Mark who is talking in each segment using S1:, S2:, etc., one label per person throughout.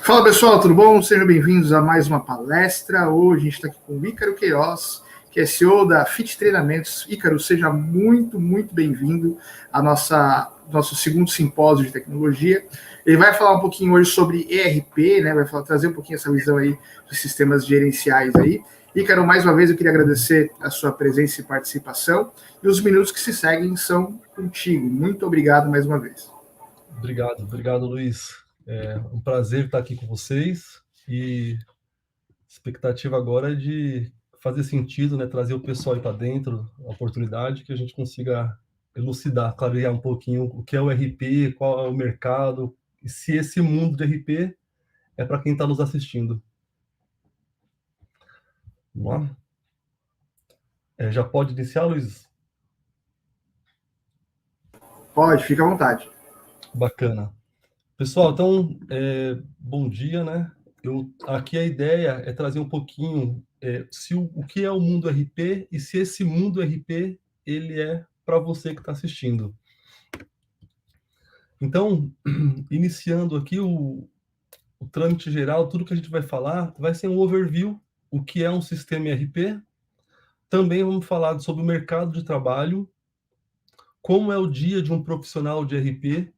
S1: Fala pessoal, tudo bom? Sejam bem-vindos a mais uma palestra. Hoje a gente está aqui com o Ícaro Queiroz, que é CEO da Fit Treinamentos. Ícaro, seja muito bem-vindo ao nosso segundo simpósio de tecnologia. Ele vai falar um pouquinho hoje sobre ERP, né? Trazer um pouquinho essa visão aí de sistemas gerenciais aí. Ícaro, mais uma vez eu queria agradecer a sua presença e participação, e os minutos que se seguem são contigo. Muito obrigado mais uma vez.
S2: Obrigado, Luiz. É um prazer estar aqui com vocês e a expectativa agora é de fazer sentido, né? Trazer o pessoal aí para dentro, a oportunidade que a gente consiga elucidar, clarear um pouquinho o que é o RP, qual é o mercado e se esse mundo de RP é para quem está nos assistindo. Vamos lá? Já pode iniciar, Luiz?
S1: Pode, fica à vontade.
S2: Bacana. Pessoal, então, bom dia, né? Aqui a ideia é trazer um pouquinho o que é o mundo RP e se esse mundo RP ele é para você que está assistindo. Então, iniciando aqui o trâmite geral, tudo que a gente vai falar vai ser um overview, o que é um sistema RP. Também vamos falar sobre o mercado de trabalho, como é o dia de um profissional de RP,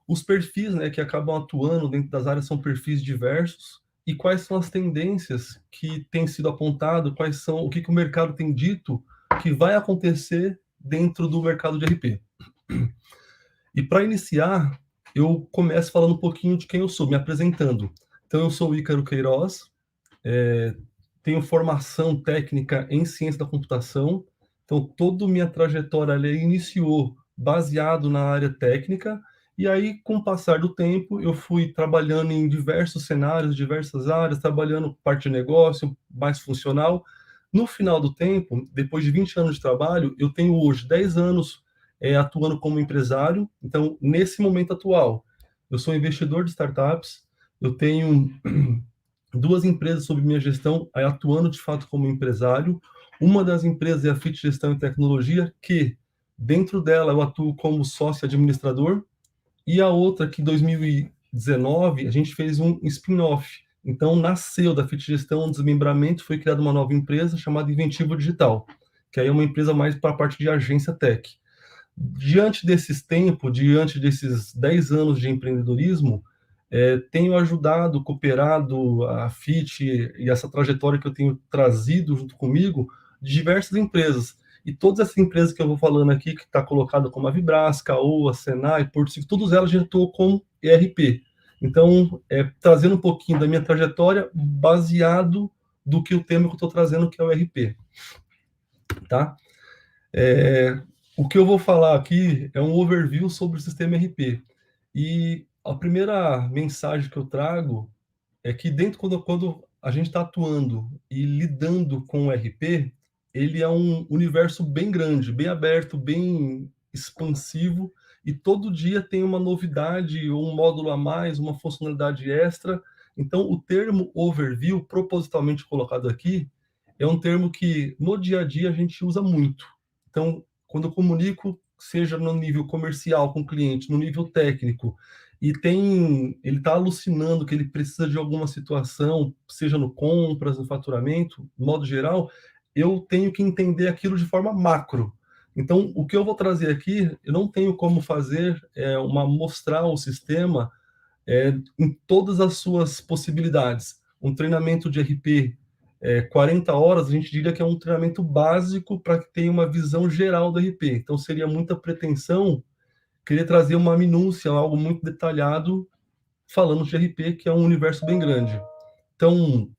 S2: os perfis, né, que acabam atuando dentro das áreas são perfis diversos, e quais são as tendências que têm sido apontado, o que o mercado tem dito que vai acontecer dentro do mercado de RP. E para iniciar, eu começo falando um pouquinho de quem eu sou, me apresentando. Então, eu sou o Ícaro Queiroz, tenho formação técnica em ciência da computação, então toda minha trajetória ali iniciou baseado na área técnica, e aí, com o passar do tempo, eu fui trabalhando em diversos cenários, diversas áreas, trabalhando parte de negócio, mais funcional. No final do tempo, depois de 20 anos de trabalho, eu tenho hoje 10 anos atuando como empresário. Então, nesse momento atual, eu sou investidor de startups, eu tenho 2 empresas sob minha gestão, atuando de fato como empresário. Uma das empresas é a Fit Gestão e Tecnologia, que dentro dela eu atuo como sócio administrador, e a outra que em 2019 a gente fez um spin-off. Então nasceu da Fit Gestão um desmembramento, foi criada uma nova empresa chamada Inventivo Digital, que aí é uma empresa mais para a parte de agência tech. Diante desses 10 anos de empreendedorismo, tenho ajudado, cooperado a Fit e essa trajetória que eu tenho trazido junto comigo de diversas empresas. E todas essas empresas que eu vou falando aqui, que está colocada como a Vibras, Caoa, Senai, Porto Seguro, todas elas já estou com ERP. Então, trazendo um pouquinho da minha trajetória baseado do que o tema que eu estou trazendo, que é o ERP. Tá? O que eu vou falar aqui é um overview sobre o sistema ERP. E a primeira mensagem que eu trago é que quando a gente está atuando e lidando com o RP, ele é um universo bem grande, bem aberto, bem expansivo, e todo dia tem uma novidade, ou um módulo a mais, uma funcionalidade extra. Então, o termo overview, propositalmente colocado aqui, é um termo que no dia a dia a gente usa muito. Então, quando eu comunico, seja no nível comercial com o cliente, no nível técnico, e ele está alucinando que ele precisa de alguma situação, seja no compras, no faturamento, de modo geral, eu tenho que entender aquilo de forma macro. Então, o que eu vou trazer aqui, eu não tenho como fazer mostrar o sistema em todas as suas possibilidades. Um treinamento de RP 40 horas, a gente diria que é um treinamento básico para que tenha uma visão geral do RP. Então, seria muita pretensão querer trazer uma minúcia, algo muito detalhado, falando de RP, que é um universo bem grande. Então,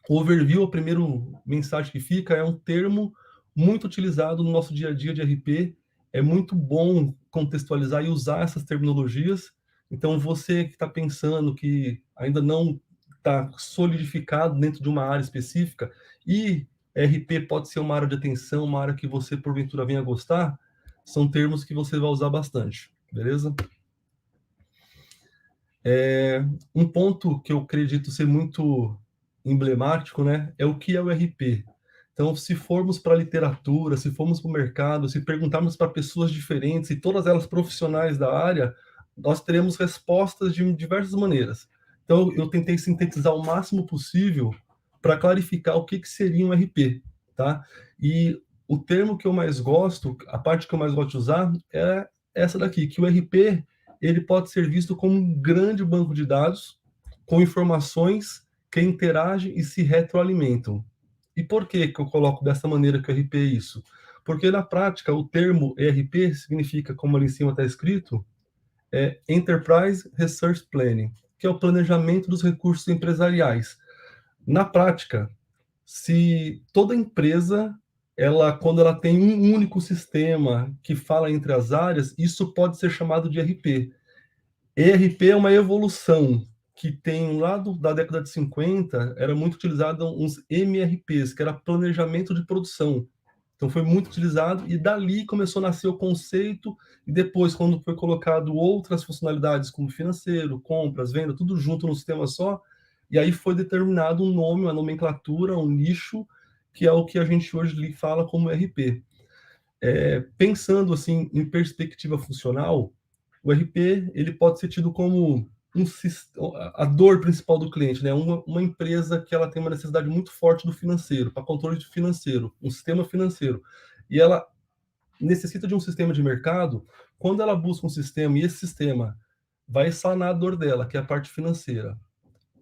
S2: o overview, a primeira mensagem que fica, é um termo muito utilizado no nosso dia a dia de RP. É muito bom contextualizar e usar essas terminologias. Então, você que está pensando que ainda não está solidificado dentro de uma área específica, e RP pode ser uma área de atenção, uma área que você, porventura, venha gostar, são termos que você vai usar bastante, beleza? Um ponto que eu acredito ser muito emblemático, né, é o que é o RP. Então, se formos para a literatura, se formos para o mercado, se perguntarmos para pessoas diferentes, e todas elas profissionais da área, nós teremos respostas de diversas maneiras. Então, eu tentei sintetizar o máximo possível para clarificar o que seria um RP, tá? E o termo que eu mais gosto, a parte que eu mais gosto de usar é essa daqui, que o RP ele pode ser visto como um grande banco de dados com informações que interagem e se retroalimentam. E por que eu coloco dessa maneira que o RP é isso? Porque na prática o termo ERP significa, como ali em cima está escrito, Enterprise Resource Planning, que é o planejamento dos recursos empresariais. Na prática, se toda empresa, quando ela tem um único sistema que fala entre as áreas, isso pode ser chamado de ERP. ERP é uma evolução que tem lá da década de 50, era muito utilizado uns MRPs, que era planejamento de produção. Então foi muito utilizado e dali começou a nascer o conceito e depois, quando foi colocado outras funcionalidades como financeiro, compras, venda, tudo junto num sistema só, e aí foi determinado um nome, uma nomenclatura, um nicho, que é o que a gente hoje fala como ERP. Pensando assim em perspectiva funcional, o RP ele pode ser tido como a dor principal do cliente, né? Uma empresa que ela tem uma necessidade muito forte do financeiro, para controle financeiro, um sistema financeiro, e ela necessita de um sistema de mercado. Quando ela busca um sistema e esse sistema vai sanar a dor dela, que é a parte financeira,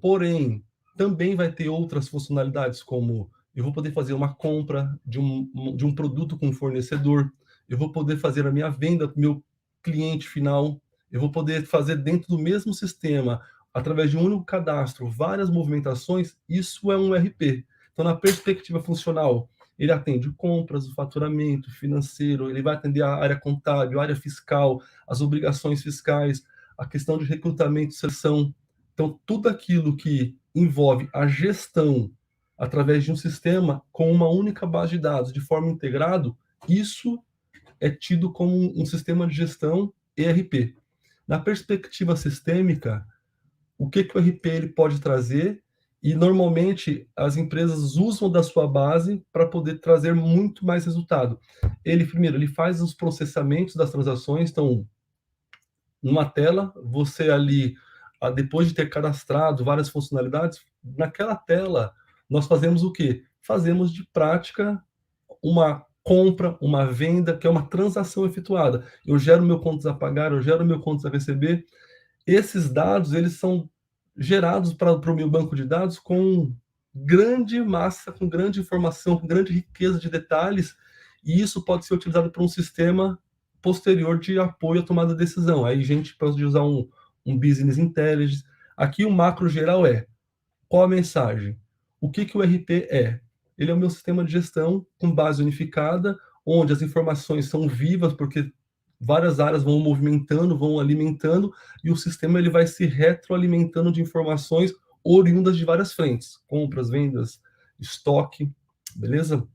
S2: porém também vai ter outras funcionalidades, como eu vou poder fazer uma compra de um produto com um fornecedor, eu vou poder fazer a minha venda para o meu cliente final, eu vou poder fazer dentro do mesmo sistema, através de um único cadastro, várias movimentações. Isso é um RP. Então, na perspectiva funcional, ele atende compras, o faturamento financeiro, ele vai atender a área contábil, a área fiscal, as obrigações fiscais, a questão de recrutamento e seleção. Então, tudo aquilo que envolve a gestão através de um sistema com uma única base de dados de forma integrada, isso é tido como um sistema de gestão ERP. Na perspectiva sistêmica, o que o ERP ele pode trazer? E normalmente as empresas usam da sua base para poder trazer muito mais resultado. Primeiro, ele faz os processamentos das transações. Então, numa tela, você ali, depois de ter cadastrado várias funcionalidades, naquela tela nós fazemos o quê? Fazemos de prática uma compra, uma venda, que é uma transação efetuada. Eu gero meu contas a pagar, eu gero meu contas a receber. Esses dados, eles são gerados para o meu banco de dados com grande massa, com grande informação, com grande riqueza de detalhes, e isso pode ser utilizado para um sistema posterior de apoio à tomada de decisão. Aí a gente pode usar um business intelligence. Aqui o macro geral qual a mensagem? O que o RP é? Ele é o meu sistema de gestão com base unificada, onde as informações são vivas, porque várias áreas vão movimentando, vão alimentando, e o sistema ele vai se retroalimentando de informações oriundas de várias frentes, compras, vendas, estoque, beleza?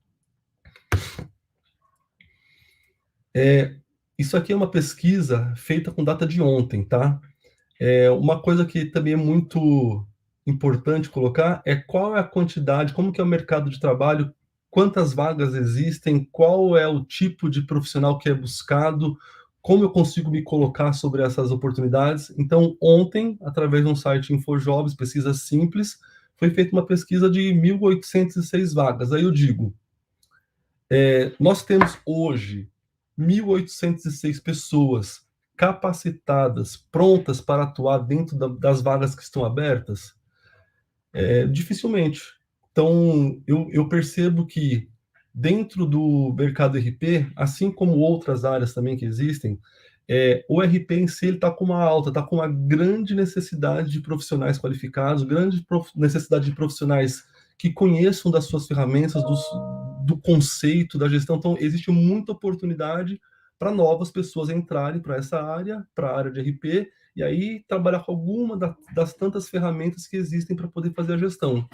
S2: Isso aqui é uma pesquisa feita com data de ontem, tá? Uma coisa que também é muito importante colocar é qual é a quantidade, como que é o mercado de trabalho, quantas vagas existem, qual é o tipo de profissional que é buscado, como eu consigo me colocar sobre essas oportunidades. Então, ontem, através de um site InfoJobs, pesquisa simples, foi feita uma pesquisa de 1.806 vagas. Aí eu digo, nós temos hoje 1.806 pessoas capacitadas, prontas para atuar dentro das vagas que estão abertas? Dificilmente. Então, eu percebo que dentro do mercado RP, assim como outras áreas também que existem, o RP em si está com está com uma grande necessidade de profissionais qualificados, grande necessidade de profissionais que conheçam das suas ferramentas, do conceito da gestão. Então, existe muita oportunidade para novas pessoas entrarem para essa área, para a área de RP, e aí trabalhar com alguma das tantas ferramentas que existem para poder fazer a gestão.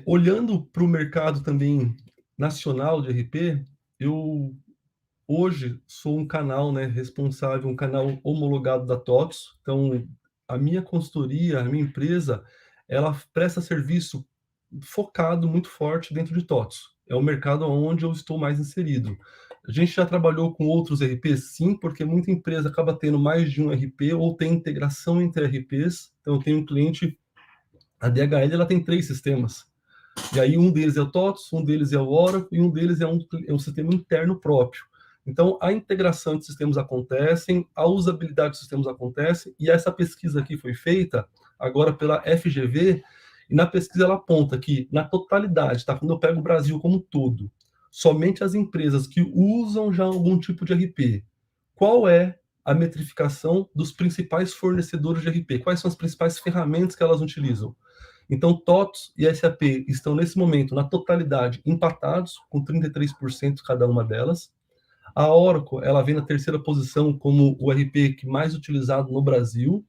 S2: Olhando para o mercado também nacional de RP, eu hoje sou um canal, né, responsável, um canal homologado da TOTS. Então, a minha consultoria, a minha empresa, ela presta serviço focado muito forte dentro de TOTS. É o mercado onde eu estou mais inserido. A gente já trabalhou com outros RPs? Sim, porque muita empresa acaba tendo mais de um RP ou tem integração entre RPs. Então, eu tenho um cliente, a DHL, ela tem 3 sistemas. E aí um deles é o TOTS, um deles é o Oracle e um deles é um sistema interno próprio. Então, a integração de sistemas acontecem, a usabilidade dos sistemas acontece, e essa pesquisa aqui foi feita agora pela FGV, e na pesquisa ela aponta que, na totalidade, tá? Quando eu pego o Brasil como um todo, somente as empresas que usam já algum tipo de RP, qual é a metrificação dos principais fornecedores de RP? Quais são as principais ferramentas que elas utilizam? Então, TOTS e SAP estão, nesse momento, na totalidade, empatados, com 33% cada uma delas. A Oracle, ela vem na terceira posição como o RP que mais utilizado no Brasil,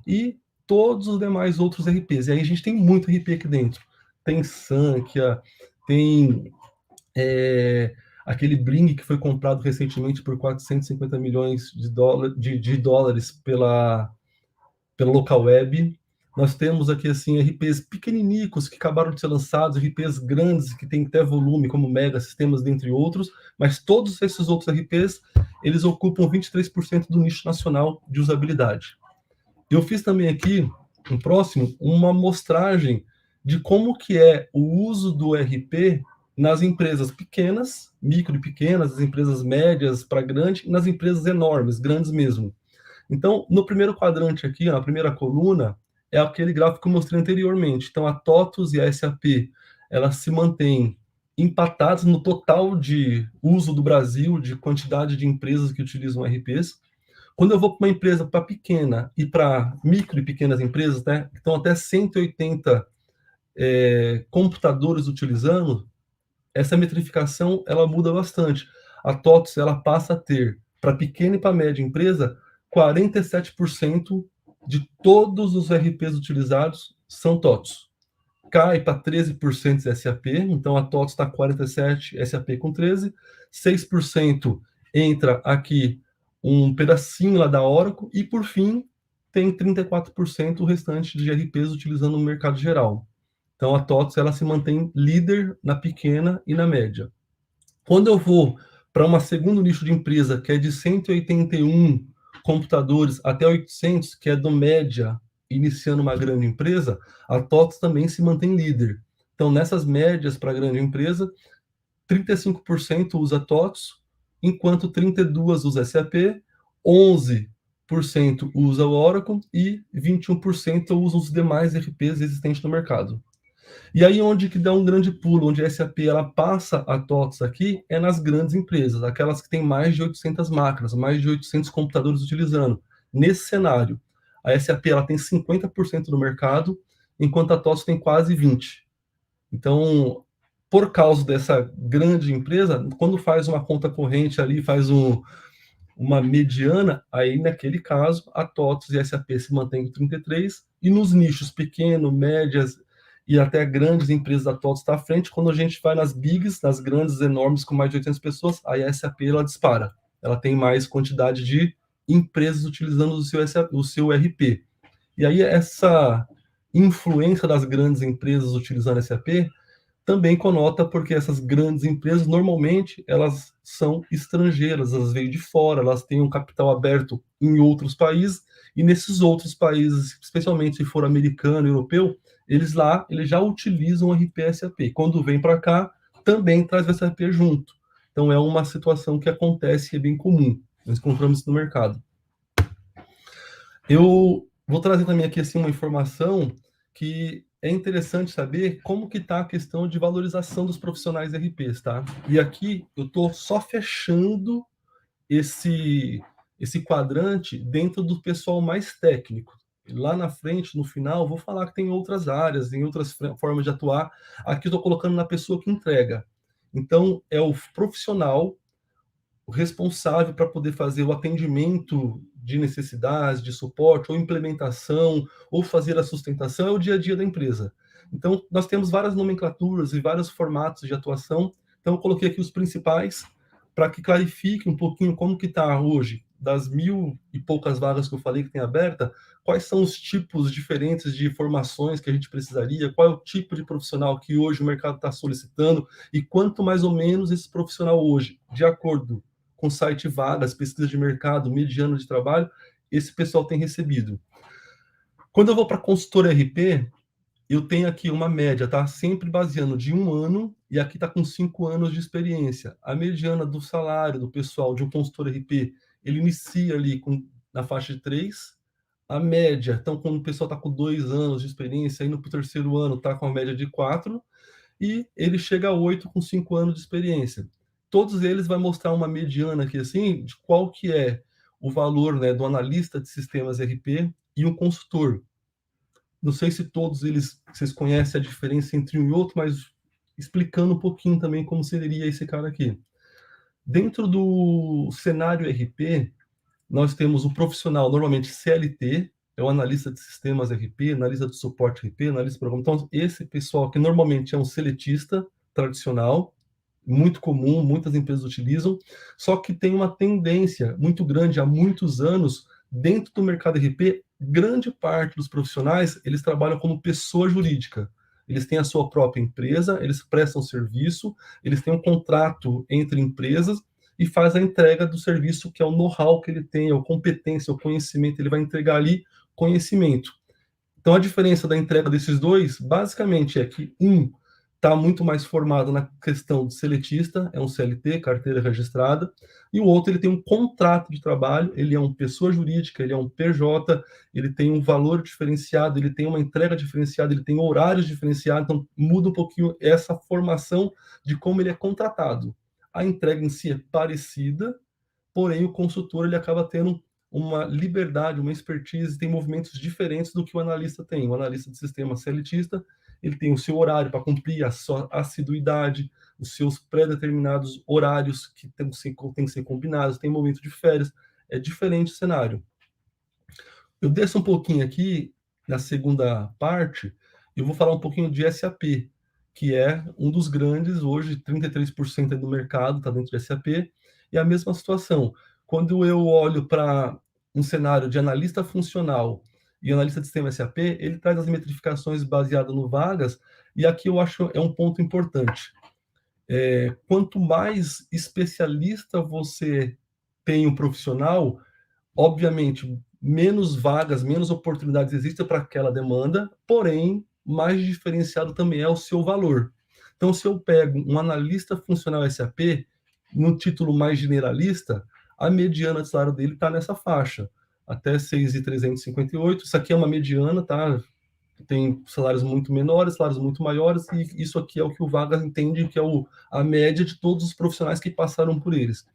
S2: e todos os demais outros RPs. E aí a gente tem muito RP aqui dentro. Tem Sankhya, tem aquele Bring que foi comprado recentemente por 450 milhões de dólares pela Local Web. Nós temos aqui assim RPs pequeninicos que acabaram de ser lançados, RPs grandes que têm até volume, como Mega Sistemas, dentre outros, mas todos esses outros RPs, eles ocupam 23% do nicho nacional de usabilidade. Eu fiz também aqui, um próximo, uma amostragem de como que é o uso do RP nas empresas pequenas, micro e pequenas, as empresas médias para grandes, e nas empresas enormes, grandes mesmo. Então, no primeiro quadrante aqui, na primeira coluna, é aquele gráfico que eu mostrei anteriormente. Então, a TOTUS e a SAP, elas se mantêm empatadas no total de uso do Brasil, de quantidade de empresas que utilizam RPs. Quando eu vou para uma empresa para pequena e para micro e pequenas empresas, né, que estão até 180 computadores utilizando, essa metrificação ela muda bastante. A TOTUS ela passa a ter, para pequena e para média empresa, 47% de todos os RPs utilizados são TOTUS. Cai para 13% SAP, então a TOTUS está 47%, SAP com 13%, 6% entra aqui um pedacinho lá da Oracle, e por fim tem 34% o restante de RPs utilizando no mercado geral. Então a TOTUS ela se mantém líder na pequena e na média. Quando eu vou para uma segundo nicho de empresa, que é de 181 computadores até 800, que é do média, iniciando uma grande empresa, a TOTUS também se mantém líder. Então, nessas médias para grande empresa, 35% usa TOTUS, enquanto 32% usa SAP, 11% usa o Oracle e 21% usa os demais RPs existentes no mercado. E aí onde que dá um grande pulo, onde a SAP ela passa a TOTUS aqui, é nas grandes empresas, aquelas que têm mais de 800 máquinas, mais de 800 computadores utilizando. Nesse cenário, a SAP ela tem 50% do mercado, enquanto a TOTUS tem quase 20%. Então, por causa dessa grande empresa, quando faz uma conta corrente ali, faz uma mediana, aí naquele caso, a TOTUS e a SAP se mantêm com 33%, e nos nichos pequeno, médias e até grandes empresas da TOTUS está à frente. Quando a gente vai nas bigs, nas grandes, enormes, com mais de 800 pessoas, aí a SAP ela dispara. Ela tem mais quantidade de empresas utilizando o seu RP. E aí essa influência das grandes empresas utilizando SAP também conota porque essas grandes empresas, normalmente, elas são estrangeiras, elas vêm de fora, elas têm um capital aberto em outros países, e nesses outros países, especialmente se for americano, europeu, eles já utilizam o RP SAP. Quando vem para cá, também traz o SAP junto. Então, é uma situação que acontece e é bem comum. Nós encontramos isso no mercado. Eu vou trazer também aqui assim, uma informação que é interessante saber como que está a questão de valorização dos profissionais RPs, tá? E aqui eu estou só fechando esse quadrante dentro do pessoal mais técnico. Lá na frente, no final, vou falar que tem outras áreas, tem outras formas de atuar. Aqui eu estou colocando na pessoa que entrega. Então, é o profissional o responsável para poder fazer o atendimento de necessidades, de suporte, ou implementação, ou fazer a sustentação, é o dia a dia da empresa. Então, nós temos várias nomenclaturas e vários formatos de atuação. Então, eu coloquei aqui os principais para que clarifique um pouquinho como que está hoje das 1.000 e poucas vagas que eu falei que tem aberta, quais são os tipos diferentes de formações que a gente precisaria, qual é o tipo de profissional que hoje o mercado está solicitando e quanto mais ou menos esse profissional hoje, de acordo com o site Vagas, pesquisa de mercado, mediano de trabalho, esse pessoal tem recebido. Quando eu vou para consultor RP, eu tenho aqui uma média, tá? Sempre baseando de 1 ano, e aqui está com 5 anos de experiência. A mediana do salário do pessoal de um consultor RP, ele inicia ali na faixa de 3. A média, então, quando o pessoal está com 2 anos de experiência, indo para o terceiro ano, está com a média de 4, e ele chega a 8 com 5 anos de experiência. Todos eles vai mostrar uma mediana aqui, assim, de qual que é o valor, né, do analista de sistemas RP e um consultor. Não sei se todos eles, vocês conhecem a diferença entre um e outro, mas explicando um pouquinho também como seria esse cara aqui. Dentro do cenário RP, nós temos o profissional, normalmente CLT, é o analista de sistemas RP, analista de suporte RP, analista de programa. Então, esse pessoal que normalmente é um seletista tradicional, muito comum, muitas empresas utilizam, só que tem uma tendência muito grande há muitos anos dentro do mercado RP, grande parte dos profissionais, eles trabalham como pessoa jurídica. Eles têm a sua própria empresa, eles prestam serviço, eles têm um contrato entre empresas e faz a entrega do serviço, que é o know-how que ele tem, a competência, o conhecimento, ele vai entregar ali conhecimento. Então, a diferença da entrega desses dois, basicamente, é que um está muito mais formado na questão de seletista, é um CLT, carteira registrada, e o outro ele tem um contrato de trabalho, ele é uma pessoa jurídica, ele é um PJ, ele tem um valor diferenciado, ele tem uma entrega diferenciada, ele tem horários diferenciados, então muda um pouquinho essa formação de como ele é contratado. A entrega em si é parecida, porém o consultor ele acaba tendo uma liberdade, uma expertise, tem movimentos diferentes do que o analista tem. O analista de sistema seletista, ele tem o seu horário para cumprir, a sua assiduidade, os seus pré-determinados horários que tem que ser combinados, tem momento de férias, é diferente o cenário. Eu desço um pouquinho aqui, na segunda parte, eu vou falar um pouquinho de SAP, que é um dos grandes, hoje 33% do mercado está dentro de SAP, e a mesma situação. Quando eu olho para um cenário de analista funcional e analista de sistema SAP, ele traz as metrificações baseadas no vagas, e aqui eu acho é um ponto importante. Quanto mais especialista você tem um profissional, obviamente, menos vagas, menos oportunidades existem para aquela demanda, porém, mais diferenciado também é o seu valor. Então, se eu pego um analista funcional SAP, no título mais generalista, a mediana de salário dele está nessa faixa, até 6.358. Isso aqui é uma mediana, tá? Tem salários muito menores, salários muito maiores, e isso aqui é o que o Vagas entende que é a média de todos os profissionais que passaram por eles.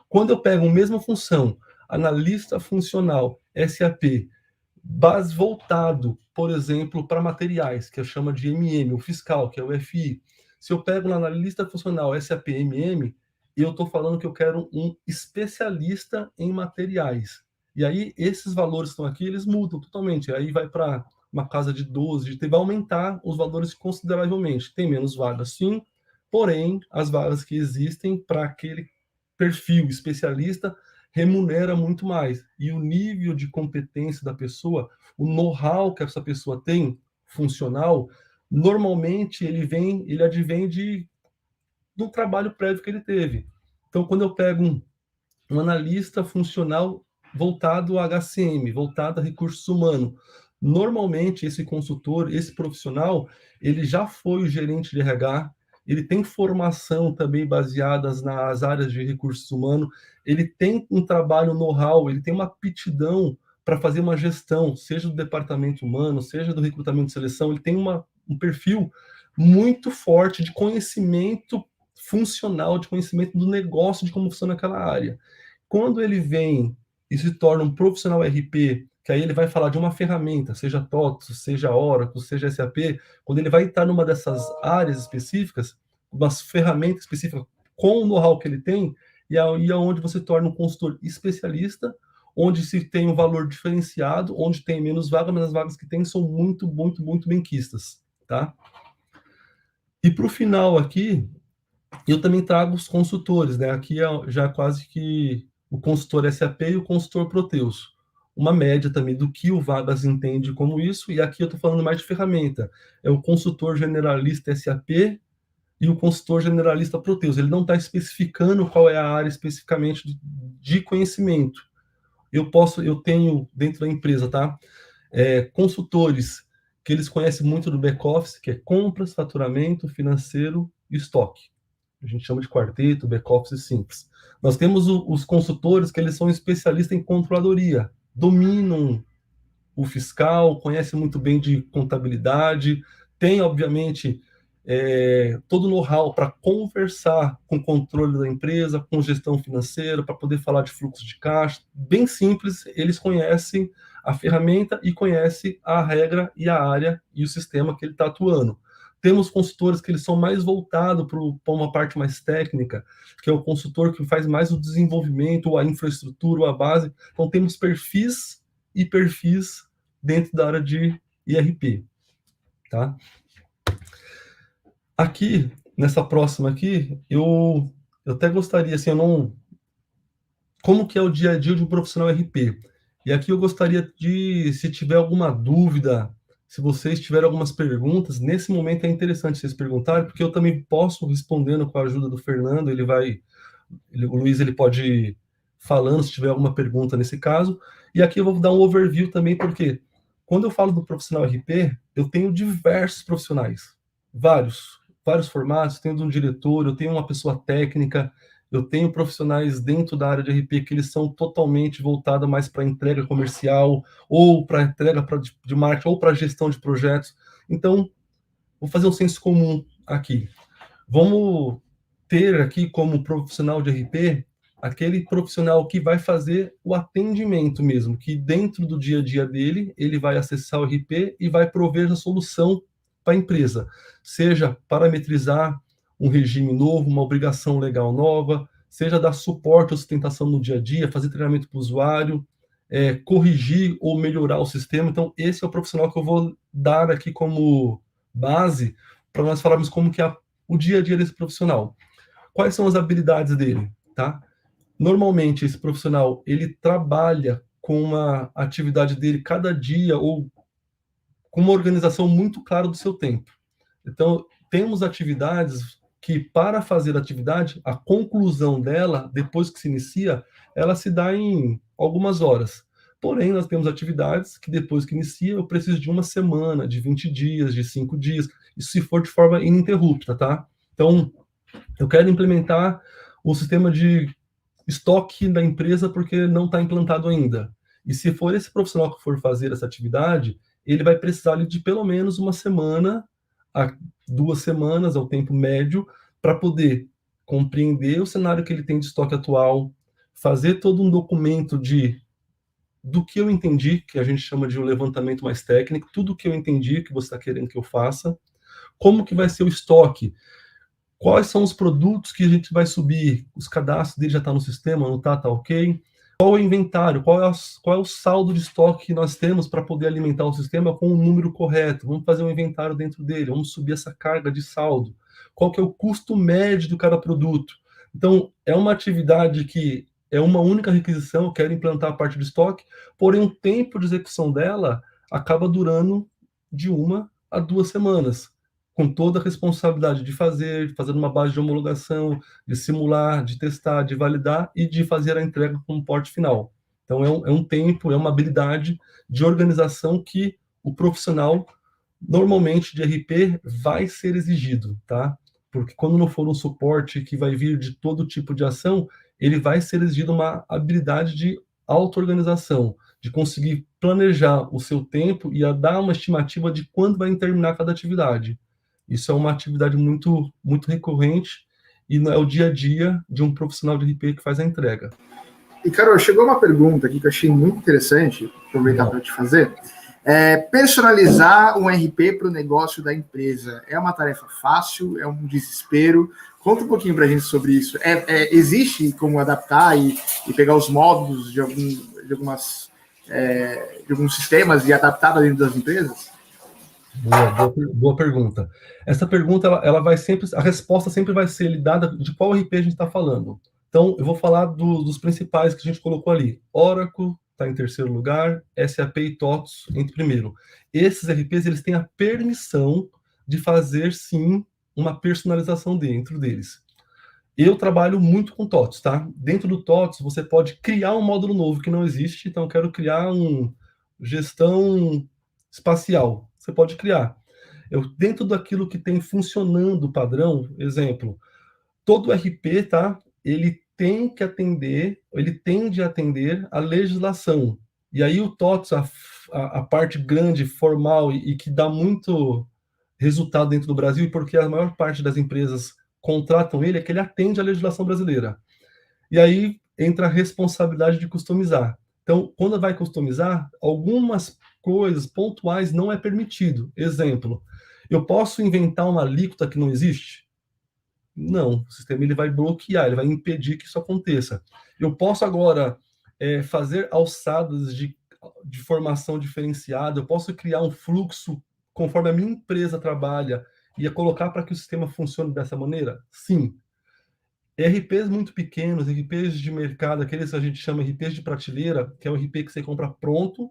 S2: Quando eu pego a mesma função, analista funcional, SAP, base voltado, por exemplo, para materiais, que eu chamo de MM, o fiscal, que é o FI. Se eu pego um analista funcional SAP MM, eu estou falando que eu quero um especialista em materiais. E aí, esses valores estão aqui, eles mudam totalmente. Aí vai para uma casa de 12, vai aumentar os valores consideravelmente. Tem menos vagas, sim, porém, as vagas que existem para aquele perfil especialista remunera muito mais. E o nível de competência da pessoa, o know-how que essa pessoa tem, funcional, normalmente ele advém do trabalho prévio que ele teve. Então, quando eu pego um analista funcional voltado a HCM, voltado a recursos humanos, normalmente esse consultor, esse profissional, ele já foi o gerente de RH, ele tem formação também baseadas nas áreas de recursos humanos, ele tem um trabalho know-how, ele tem uma aptidão para fazer uma gestão, seja do departamento humano, seja do recrutamento de seleção, ele tem um perfil muito forte de conhecimento funcional, de conhecimento do negócio, de como funciona aquela área. Quando ele vem e se torna um profissional RP, que aí ele vai falar de uma ferramenta, seja TOTS, seja Oracle, seja SAP, quando ele vai estar numa dessas áreas específicas, umas ferramentas específicas com o know-how que ele tem, e aí é onde você torna um consultor especialista, onde se tem um valor diferenciado, onde tem menos vagas, mas as vagas que tem são muito, muito, muito bem quistas, tá? E para o final aqui, eu também trago os consultores, né? Aqui é já quase que o consultor SAP e o consultor Proteus. Uma média também do que o Vagas entende como isso, e aqui eu estou falando mais de ferramenta. É o consultor generalista SAP e o consultor generalista Proteus. Ele não está especificando qual é a área especificamente de conhecimento. Eu tenho dentro da empresa, tá? Consultores que eles conhecem muito do back-office, que é compras, faturamento, financeiro e estoque. A gente chama de quarteto, back-office simples. Nós temos os consultores que eles são especialistas em controladoria, dominam o fiscal, conhecem muito bem de contabilidade, tem, obviamente, todo o know-how para conversar com o controle da empresa, com gestão financeira, para poder falar de fluxo de caixa. Bem simples, eles conhecem a ferramenta e conhecem a regra e a área e o sistema que ele está atuando. Temos consultores que eles são mais voltados para uma parte mais técnica, que é o consultor que faz mais o desenvolvimento, ou a infraestrutura, ou a base. Então, temos perfis e perfis dentro da área de IRP, tá? Aqui, nessa próxima aqui, eu até gostaria, assim, como que é o dia a dia de um profissional RP? E aqui eu gostaria de, se tiver alguma dúvida, se vocês tiverem algumas perguntas, nesse momento é interessante vocês perguntarem, porque eu também posso respondendo com a ajuda do Fernando, o Luiz ele pode ir falando se tiver alguma pergunta nesse caso, e aqui eu vou dar um overview também, porque quando eu falo do profissional RP, eu tenho diversos profissionais, vários formatos, tenho de um diretor, eu tenho uma pessoa técnica, eu tenho profissionais dentro da área de RP que eles são totalmente voltados mais para entrega comercial, ou para entrega de marketing, ou para gestão de projetos. Então, vou fazer um senso comum aqui. Vamos ter aqui como profissional de RP aquele profissional que vai fazer o atendimento mesmo, que dentro do dia a dia dele, ele vai acessar o RP e vai prover a solução para a empresa, seja parametrizar um regime novo, uma obrigação legal nova, seja dar suporte ou sustentação no dia a dia, fazer treinamento para o usuário, corrigir ou melhorar o sistema. Então, esse é o profissional que eu vou dar aqui como base para nós falarmos como que é o dia a dia desse profissional. Quais são as habilidades dele, tá? Normalmente, esse profissional, ele trabalha com uma atividade dele cada dia ou com uma organização muito clara do seu tempo. Então, temos atividades que, para fazer a atividade, a conclusão dela, depois que se inicia, ela se dá em algumas horas. Porém, nós temos atividades que, depois que inicia, eu preciso de uma semana, de 20 dias, de 5 dias, isso se for de forma ininterrupta, tá? Então, eu quero implementar o sistema de estoque da empresa porque não está implantado ainda. E se for esse profissional que for fazer essa atividade, ele vai precisar de pelo menos uma semana a 2 semanas, é o tempo médio, para poder compreender o cenário que ele tem de estoque atual, fazer todo um documento do que eu entendi, que a gente chama de um levantamento mais técnico, tudo que eu entendi que você está querendo que eu faça, como que vai ser o estoque, quais são os produtos que a gente vai subir, os cadastros dele já está no sistema, não está, tá ok? Qual é o inventário, qual é o saldo de estoque que nós temos para poder alimentar o sistema com o número correto? Vamos fazer um inventário dentro dele, vamos subir essa carga de saldo. Qual que é o custo médio de cada produto? Então, é uma atividade que é uma única requisição, eu quero implantar a parte de estoque, porém o tempo de execução dela acaba durando de 1 a 2 semanas, com toda a responsabilidade de fazer uma base de homologação, de simular, de testar, de validar e de fazer a entrega como porte final. Então, é um tempo, é uma habilidade de organização que o profissional, normalmente de RP, vai ser exigido, tá? Porque quando não for um suporte que vai vir de todo tipo de ação, ele vai ser exigido uma habilidade de auto-organização, de conseguir planejar o seu tempo e a dar uma estimativa de quando vai terminar cada atividade. Isso é uma atividade muito, muito recorrente e é o dia a dia de um profissional de RP que faz a entrega.
S1: E, Carol, chegou uma pergunta aqui que eu achei muito interessante, aproveitar para te fazer. Personalizar um RP para o negócio da empresa é uma tarefa fácil? É um desespero? Conta um pouquinho para a gente sobre isso. Existe como adaptar e pegar os módulos de alguns sistemas e adaptar para dentro das empresas?
S2: Boa pergunta. Essa pergunta, ela vai sempre, a resposta sempre vai ser dada de qual RP a gente está falando. Então, eu vou falar dos principais que a gente colocou ali. Oracle está em terceiro lugar, SAP e TOTS em primeiro. Esses RPs, eles têm a permissão de fazer, sim, uma personalização dentro deles. Eu trabalho muito com TOTS, tá? Dentro do TOTS, você pode criar um módulo novo que não existe, então eu quero criar um gestão espacial. Você pode criar. Dentro daquilo que tem funcionando padrão, exemplo, todo RP, tá? Ele tem que atender, ele tende a atender a legislação. E aí o TOTS, a parte grande, formal e que dá muito resultado dentro do Brasil, e porque a maior parte das empresas contratam ele, é que ele atende à legislação brasileira. E aí entra a responsabilidade de customizar. Então, quando vai customizar, algumas coisas pontuais não é permitido. Exemplo, eu posso inventar uma alíquota que não existe? Não, o sistema ele vai bloquear, ele vai impedir que isso aconteça. Eu posso agora fazer alçadas de formação diferenciada, eu posso criar um fluxo conforme a minha empresa trabalha e colocar para que o sistema funcione dessa maneira? Sim. RPs muito pequenos, RPs de mercado, aqueles que a gente chama RPs de prateleira, que é um RP que você compra pronto,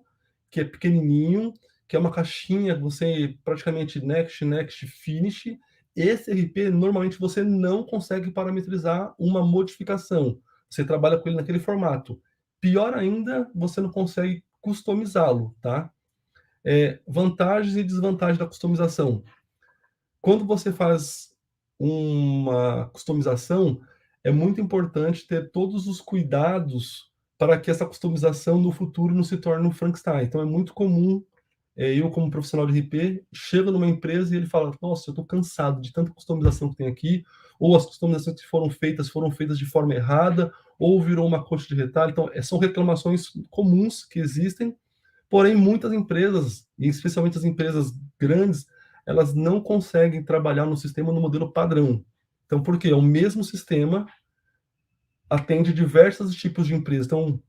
S2: que é pequenininho, que é uma caixinha, você praticamente next, finish. Esse RP, normalmente, você não consegue parametrizar uma modificação. Você trabalha com ele naquele formato. Pior ainda, você não consegue customizá-lo, tá? Vantagens e desvantagens da customização. Quando você faz uma customização, é muito importante ter todos os cuidados para que essa customização no futuro não se torne um Frankenstein. Então é muito comum, eu como profissional de RP, chego numa empresa e ele fala, nossa, eu estou cansado de tanta customização que tem aqui, ou as customizações que foram feitas de forma errada, ou virou uma coxa de retalho. Então, são reclamações comuns que existem, porém muitas empresas, e especialmente as empresas grandes, elas não conseguem trabalhar no sistema no modelo padrão. Então, por quê? O mesmo sistema atende diversos tipos de empresas. Então,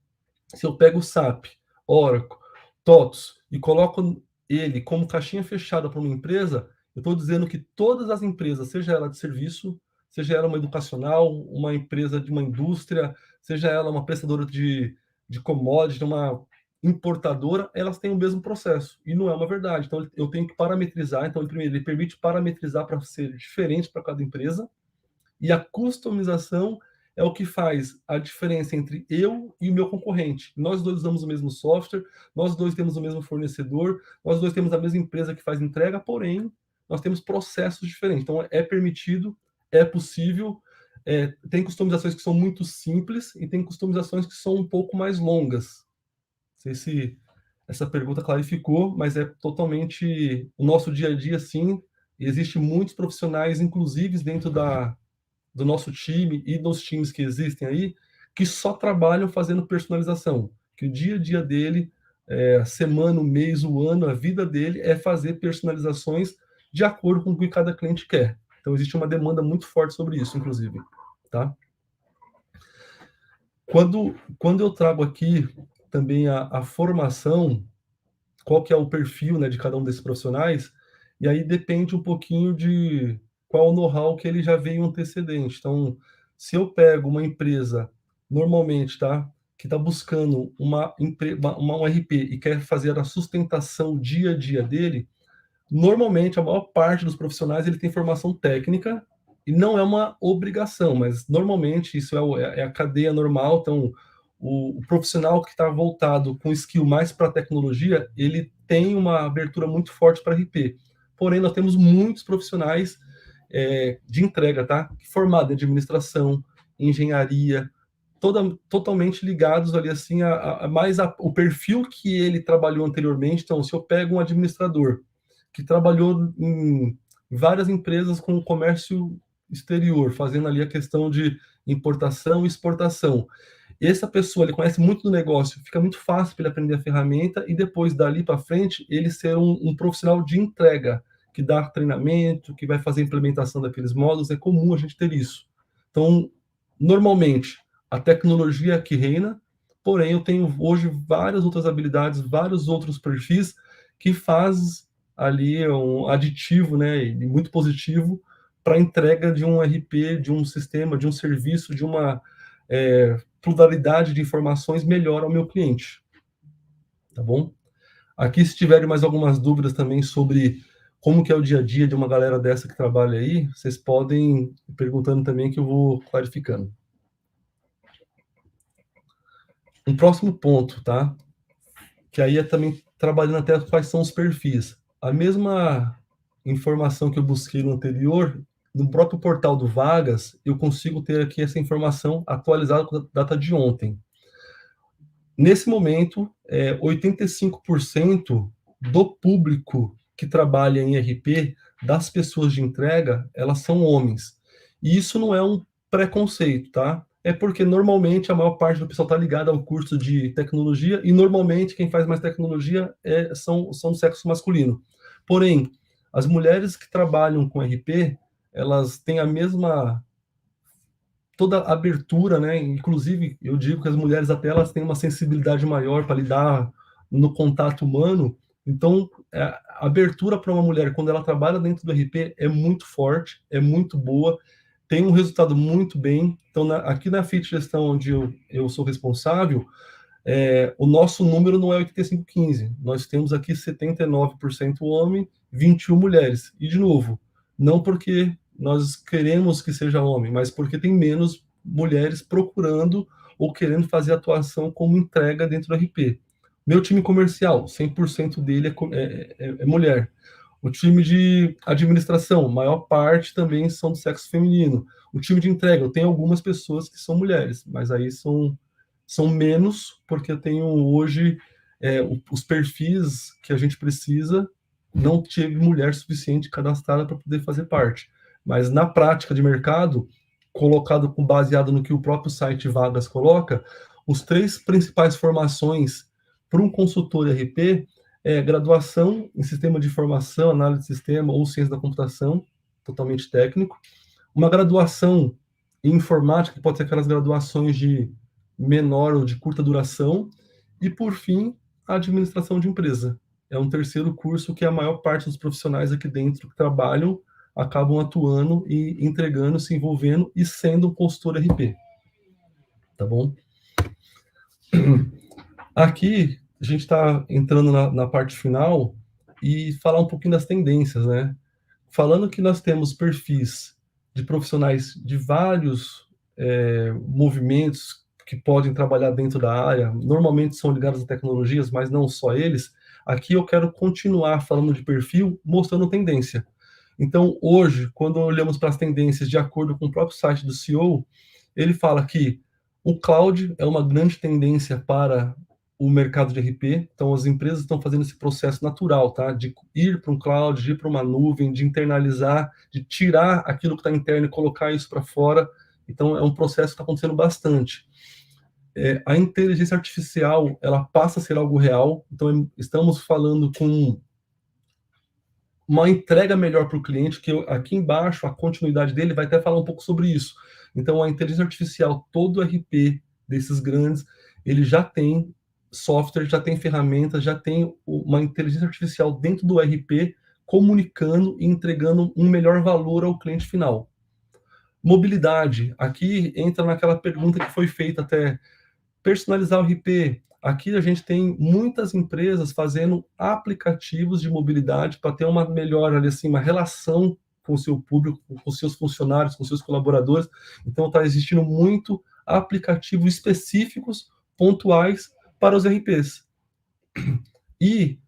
S2: se eu pego o SAP, Oracle, TOTS e coloco ele como caixinha fechada para uma empresa, eu estou dizendo que todas as empresas, seja ela de serviço, seja ela uma educacional, uma empresa de uma indústria, seja ela uma prestadora de commodity, uma importadora, elas têm o mesmo processo. E não é uma verdade. Então, eu tenho que parametrizar. Então, primeiro, ele permite parametrizar para ser diferente para cada empresa. E a customização é o que faz a diferença entre eu e o meu concorrente. Nós dois usamos o mesmo software, nós dois temos o mesmo fornecedor, nós dois temos a mesma empresa que faz entrega, porém, nós temos processos diferentes. Então, é permitido, é possível. Tem customizações que são muito simples e tem customizações que são um pouco mais longas. Não sei se essa pergunta clarificou, mas é totalmente o nosso dia a dia, sim. Existem muitos profissionais, inclusive dentro do nosso time e dos times que existem aí, que só trabalham fazendo personalização. Que o dia a dia dele, a semana, o mês, o ano, a vida dele é fazer personalizações de acordo com o que cada cliente quer. Então, existe uma demanda muito forte sobre isso, inclusive. Tá? Quando eu trago aqui também a formação, qual que é o perfil, né, de cada um desses profissionais, e aí depende um pouquinho de qual o know-how que ele já veio antecedente. Então, se eu pego uma empresa, normalmente, tá, que está buscando um RP e quer fazer a sustentação dia a dia dele, normalmente a maior parte dos profissionais ele tem formação técnica e não é uma obrigação, mas normalmente isso é a cadeia normal. Então, o profissional que está voltado com skill mais para tecnologia, ele tem uma abertura muito forte para RP. Porém, nós temos muitos profissionais de entrega, tá? Formados em administração, engenharia, totalmente ligados ali assim o perfil que ele trabalhou anteriormente. Então, se eu pego um administrador que trabalhou em várias empresas com comércio exterior, fazendo ali a questão de importação e exportação. Essa pessoa, ele conhece muito do negócio, fica muito fácil para ele aprender a ferramenta e depois, dali para frente, ele ser um profissional de entrega, que dá treinamento, que vai fazer a implementação daqueles módulos. É comum a gente ter isso. Então, normalmente, a tecnologia é que reina, porém, eu tenho hoje várias outras habilidades, vários outros perfis que faz ali um aditivo, né, e muito positivo para a entrega de um RP, de um sistema, de um serviço, de uma pluralidade de informações melhor ao meu cliente, tá bom? Aqui, se tiverem mais algumas dúvidas também sobre como que é o dia a dia de uma galera dessa que trabalha aí, vocês podem ir perguntando também que eu vou clarificando. Um próximo ponto, tá? Que aí é também trabalhando até quais são os perfis. A mesma informação que eu busquei no anterior, no próprio portal do Vagas, eu consigo ter aqui essa informação atualizada com a data de ontem. Nesse momento, 85% do público que trabalha em RP, das pessoas de entrega, elas são homens. E isso não é um preconceito, tá? É porque normalmente a maior parte do pessoal está ligada ao curso de tecnologia e normalmente quem faz mais tecnologia são do sexo masculino. Porém, as mulheres que trabalham com RP, elas têm a mesma toda a abertura, né? Inclusive, eu digo que as mulheres até elas têm uma sensibilidade maior para lidar no contato humano. Então, a abertura para uma mulher quando ela trabalha dentro do RP é muito forte, é muito boa, tem um resultado muito bem. Então, aqui na Fit Gestão, onde eu sou responsável, o nosso número não é 85-15. Nós temos aqui 79% homem, 21 mulheres. E, de novo, não porque nós queremos que seja homem, mas porque tem menos mulheres procurando ou querendo fazer atuação como entrega dentro do RP. Meu time comercial, 100% dele é mulher. O time de administração, maior parte também são do sexo feminino. O time de entrega, eu tenho algumas pessoas que são mulheres, mas aí são menos, porque eu tenho hoje os perfis que a gente precisa, não tive mulher suficiente cadastrada para poder fazer parte. Mas na prática de mercado, baseado no que o próprio site Vagas coloca, os 3 principais formações para um consultor RP é graduação em sistema de informação, análise de sistema ou ciência da computação, totalmente técnico, uma graduação em informática, que pode ser aquelas graduações de menor ou de curta duração, e, por fim, a administração de empresa. É um terceiro curso que a maior parte dos profissionais aqui dentro que trabalham acabam atuando e entregando, se envolvendo e sendo um consultor RP. Tá bom? Aqui, a gente está entrando na parte final e falar um pouquinho das tendências, né? Falando que nós temos perfis de profissionais de vários movimentos que podem trabalhar dentro da área, normalmente são ligados a tecnologias, mas não só eles. Aqui eu quero continuar falando de perfil, mostrando tendência. Então, hoje, quando olhamos para as tendências de acordo com o próprio site do CEO, ele fala que o cloud é uma grande tendência para o mercado de RP. Então, as empresas estão fazendo esse processo natural, tá? De ir para um cloud, de ir para uma nuvem, de internalizar, de tirar aquilo que está interno e colocar isso para fora. Então, é um processo que está acontecendo bastante. A inteligência artificial, ela passa a ser algo real. Então, estamos falando com uma entrega melhor para o cliente, que aqui embaixo, a continuidade dele vai até falar um pouco sobre isso. Então, a inteligência artificial, todo o RP desses grandes, ele já tem software, já tem ferramentas, já tem uma inteligência artificial dentro do RP, comunicando e entregando um melhor valor ao cliente final. Mobilidade, aqui entra naquela pergunta que foi feita até, personalizar o RP. Aqui a gente tem muitas empresas fazendo aplicativos de mobilidade para ter uma melhor, ali, assim, uma relação com o seu público, com os seus funcionários, com os seus colaboradores. Então está existindo muito aplicativos específicos, pontuais, para os RPs. E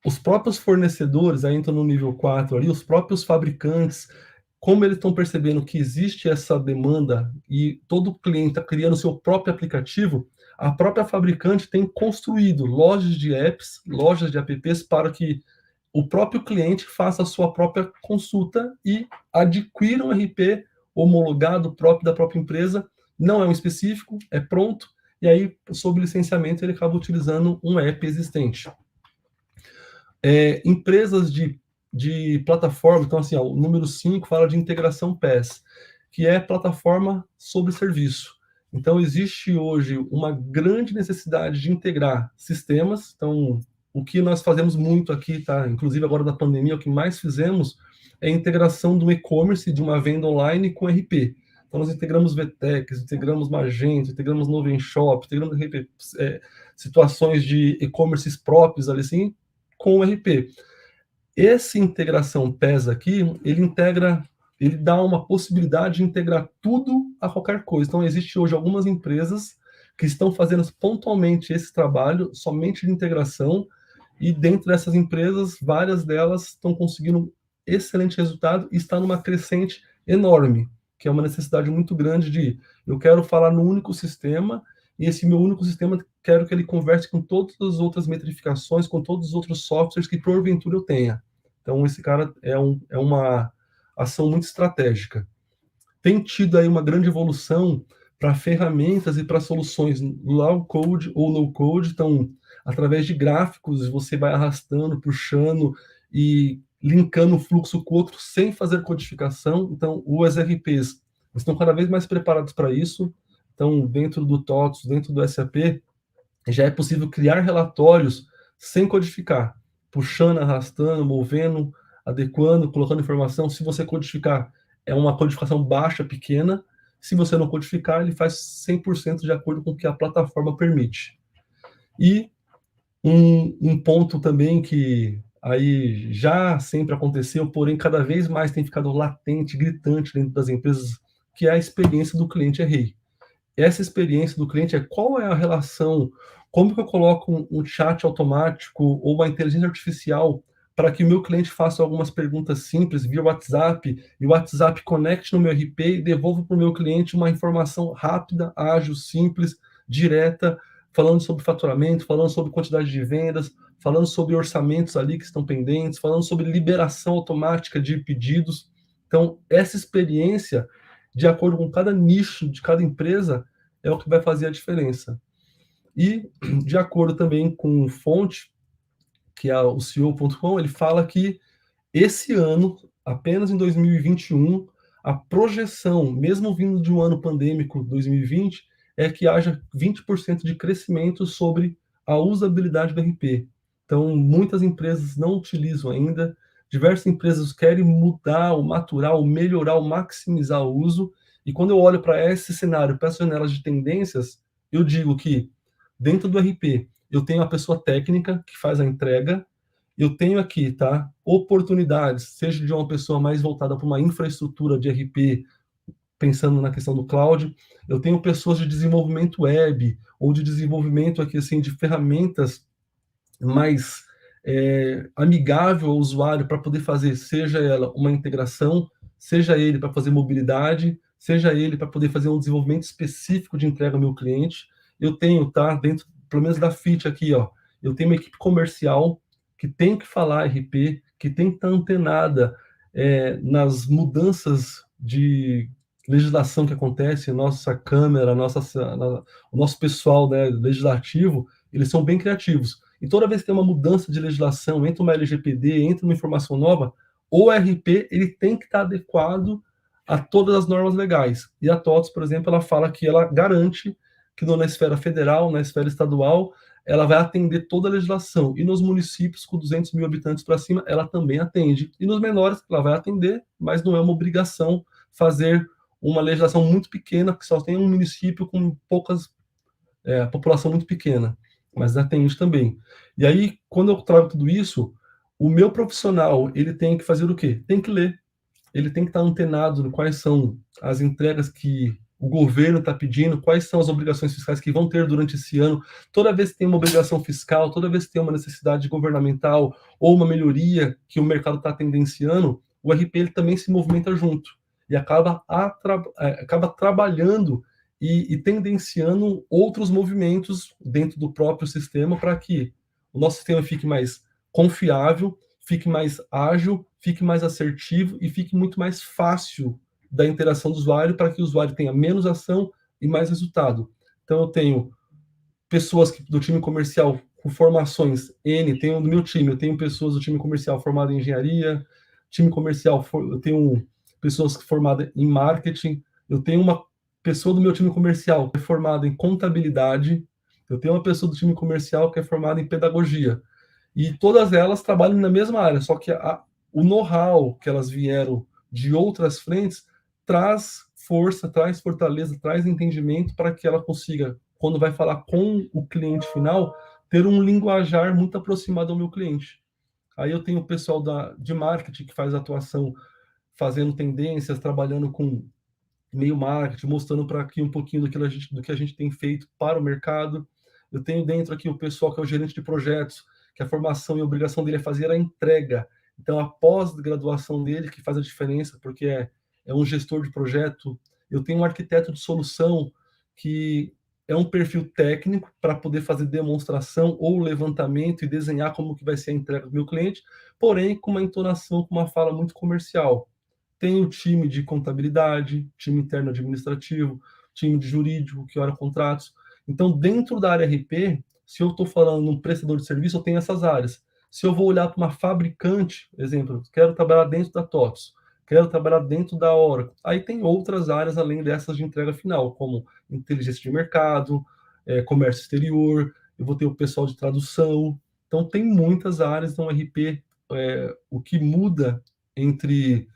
S2: os próprios fornecedores, aí entram no nível 4 ali, os próprios fabricantes, como eles estão percebendo que existe essa demanda e todo cliente está criando seu próprio aplicativo, a própria fabricante tem construído lojas de apps, lojas de apps para que o próprio cliente faça a sua própria consulta e adquira um RP homologado próprio da própria empresa. Não é um específico, é pronto, e aí, sob licenciamento, ele acaba utilizando um app existente. Empresas de plataforma, então assim, o número 5 fala de integração PaaS, que é plataforma sobre serviço. Então existe hoje uma grande necessidade de integrar sistemas. Então, o que nós fazemos muito aqui, tá? Inclusive agora da pandemia, o que mais fizemos é a integração do e-commerce, de uma venda online com RP. Então, nós integramos VTEX, integramos Magento, integramos Nuvem Shop, integramos situações de e-commerces próprios ali, assim, com o RP. Essa integração PES aqui, ele dá uma possibilidade de integrar tudo a qualquer coisa. Então, existe hoje algumas empresas que estão fazendo pontualmente esse trabalho, somente de integração, e dentro dessas empresas, várias delas estão conseguindo excelente resultado e está numa crescente enorme, que é uma necessidade muito grande de, eu quero falar no único sistema, e esse meu único sistema, quero que ele converse com todas as outras metrificações, com todos os outros softwares que porventura eu tenha. Então, esse cara é uma ação muito estratégica. Tem tido aí uma grande evolução para ferramentas e para soluções low code ou no code. Então, através de gráficos, você vai arrastando, puxando e linkando um fluxo com o outro sem fazer codificação. Então, os RPs estão cada vez mais preparados para isso. Então, dentro do TOTOS, dentro do SAP, já é possível criar relatórios sem codificar, puxando, arrastando, movendo, adequando, colocando informação. Se você codificar, é uma codificação baixa, pequena. Se você não codificar, ele faz 100% de acordo com o que a plataforma permite. E um ponto também que aí já sempre aconteceu, porém cada vez mais tem ficado latente, gritante dentro das empresas, que é a experiência do cliente RI. Essa experiência do cliente é qual é a relação, como que eu coloco um chat automático ou uma inteligência artificial para que o meu cliente faça algumas perguntas simples via WhatsApp, e o WhatsApp conecte no meu RP e devolva para o meu cliente uma informação rápida, ágil, simples, direta, falando sobre faturamento, falando sobre quantidade de vendas, falando sobre orçamentos ali que estão pendentes, falando sobre liberação automática de pedidos. Então, essa experiência, de acordo com cada nicho de cada empresa, é o que vai fazer a diferença. E, de acordo também com fonte, que é o CEO.com, ele fala que esse ano, apenas em 2021, a projeção, mesmo vindo de um ano pandêmico, 2020, é que haja 20% de crescimento sobre a usabilidade do RP. Então, muitas empresas não utilizam ainda, diversas empresas querem mudar, ou maturar, ou melhorar, ou maximizar o uso, e quando eu olho para esse cenário, para essas janelas de tendências, eu digo que dentro do RP, eu tenho a pessoa técnica que faz a entrega, eu tenho aqui, tá, oportunidades, seja de uma pessoa mais voltada para uma infraestrutura de RP, pensando na questão do cloud, eu tenho pessoas de desenvolvimento web, ou de desenvolvimento aqui, assim, de ferramentas mais amigável ao usuário para poder fazer, seja ela uma integração, seja ele para fazer mobilidade, seja ele para poder fazer um desenvolvimento específico de entrega ao meu cliente. Eu tenho, tá, dentro, pelo menos da FIT aqui, ó, eu tenho uma equipe comercial que tem que falar RP, que tem que estar antenada nas mudanças de legislação que acontece, nossa Câmara, o nosso pessoal, né, legislativo, eles são bem criativos. E toda vez que tem uma mudança de legislação, entra uma LGPD, entra uma informação nova, o RP ele tem que estar adequado a todas as normas legais. E a TOTOS, por exemplo, ela fala que ela garante que na esfera federal, na esfera estadual, ela vai atender toda a legislação. E nos municípios com 200 mil habitantes para cima, ela também atende. E nos menores, ela vai atender, mas não é uma obrigação fazer uma legislação muito pequena, porque só tem um município com população muito pequena, mas atende também. E aí, quando eu trago tudo isso, o meu profissional, ele tem que fazer o quê? Tem que ler. Ele tem que estar antenado no quais são as entregas que o governo está pedindo, quais são as obrigações fiscais que vão ter durante esse ano. Toda vez que tem uma obrigação fiscal, toda vez que tem uma necessidade governamental ou uma melhoria que o mercado está tendenciando, o RP ele também se movimenta junto e acaba trabalhando e tendenciando outros movimentos dentro do próprio sistema para que o nosso sistema fique mais confiável, fique mais ágil, fique mais assertivo e fique muito mais fácil da interação do usuário para que o usuário tenha menos ação e mais resultado. Então, eu tenho pessoas do time comercial com formações N, tenho no meu time, eu tenho pessoas do time comercial formadas em engenharia, time comercial, eu tenho pessoas formadas em marketing, eu tenho uma pessoa do meu time comercial que é formada em contabilidade, eu tenho uma pessoa do time comercial que é formada em pedagogia, e todas elas trabalham na mesma área, só que o know-how que elas vieram de outras frentes traz força, traz fortaleza, traz entendimento para que ela consiga, quando vai falar com o cliente final, ter um linguajar muito aproximado ao meu cliente. Aí eu tenho o pessoal de marketing que faz atuação, fazendo tendências, trabalhando com e-mail marketing, mostrando para aqui um pouquinho do que a gente tem feito para o mercado. Eu tenho dentro aqui o pessoal que é o gerente de projetos, que a formação e a obrigação dele é fazer a entrega. Então, a pós-graduação dele que faz a diferença, porque é um gestor de projeto. Eu tenho um arquiteto de solução que é um perfil técnico para poder fazer demonstração ou levantamento e desenhar como que vai ser a entrega do meu cliente, porém com uma entonação, com uma fala muito comercial. Tem o time de contabilidade, time interno administrativo, time de jurídico, que olha contratos. Então, dentro da área RP, se eu estou falando num prestador de serviço, eu tenho essas áreas. Se eu vou olhar para uma fabricante, exemplo, quero trabalhar dentro da TOTS, quero trabalhar dentro da Oracle, aí tem outras áreas além dessas de entrega final, como inteligência de mercado, comércio exterior, eu vou ter o pessoal de tradução. Então, tem muitas áreas. Então, RP, o que muda entre